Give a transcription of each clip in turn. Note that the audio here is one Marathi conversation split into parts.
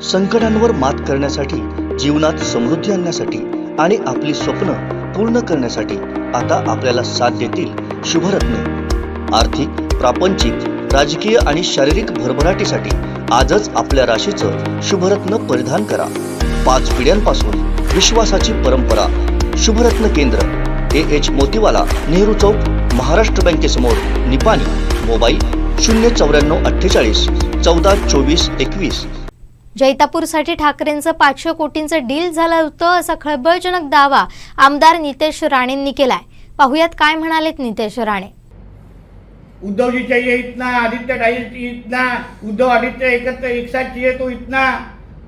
संकटांवर मात करण्यासाठी, जीवनात समृद्धी आणण्यासाठी आणि आपली स्वप्न पूर्ण करण्यासाठी आता आपल्याला साथ देतील शुभरत्न। आर्थिक, प्रापंचिक, राजकीय आणि शारीरिक भरभराटीसाठी आजच आपल्या राशीचं शुभरत्न परिधान करा। 5 पिढ्यांपासून विश्वासाची परंपरा। शुभरत्न केंद्र AH मोतीवाला, नेहरू चौक, महाराष्ट्र बँकेसमोर, निपाणी। मोबाईल 09448 14 24 21। जैतापूरसाठी ठाकरेंचं 500 कोटींचं डील झालं होतं असा खळबळजनक दावा आमदार नितेश राणेंनी केलाय। पाहुयात काय म्हणालेत नितेश राणे। उद्धव जी चाहिए इतना, आदित्य चाहिए इतना, उद्धव आदित्य एकत्र एक साथ चाहिए तो इतना,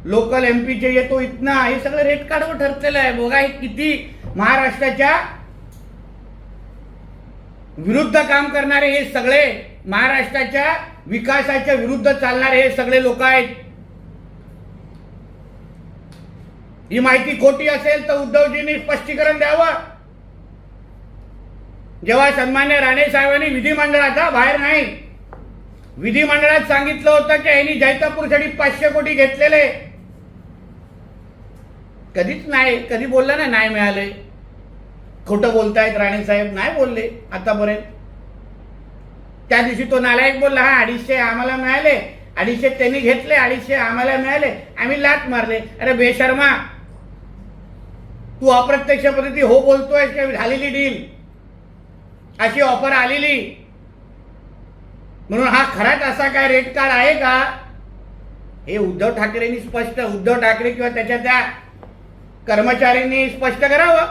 लोकल MP चाहिए तो इतना, हे सगळं रेट कार्डवर ठरलेलं आहे। बघा हे किती महाराष्ट्राच्या विरुद्ध काम करणारे हे सगळे, महाराष्ट्राच्या विकासाच्या विरुद्ध चालणारे हे सगळे लोक आहेत। ही माहिती खोटी असेल तर उद्धवजींनी स्पष्टीकरण द्यावं। जेव्हा सन्मान्य राणे साहेबांनी विधिमंडळाचा, बाहेर नाही, विधिमंडळात सांगितलं होतं की यांनी जैतापूरसाठी 500 कोटी घेतलेले, कधीच नाही, कधी बोलला नाही मिळाले। खोटं बोलतायत राणे साहेब, नाही बोलले आतापर्यंत। त्या दिवशी तो नालायक बोलला, हा 250 आम्हाला मिळाले, 250 त्यांनी घेतले, 250 आम्हाला मिळाले, आम्ही लाट मारले। अरे बेशर्मा, तू अप्रत्यक्ष पद्धती हो बोलतोय की झालेली डील, अशी ऑफर आलेली, म्हणून हा खराच असा काय रेट कार्ड आहे का? हे उद्धव ठाकरेंनी स्पष्ट, उद्धव ठाकरे किंवा त्याच्या त्या कर्मचाऱ्यांनी स्पष्ट करावं।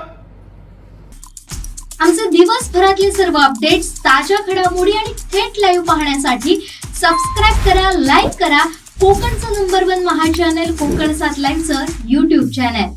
आमचे दिवसभरातले सर्व अपडेट्स, ताज्या घडामोडी आणि थेट लाईव्ह पाहण्यासाठी सबस्क्राईब करा, लाईक करा कोकणचं नंबर 1 महा चॅनल कोकण 7 लाईव्हचं YouTube चॅनल।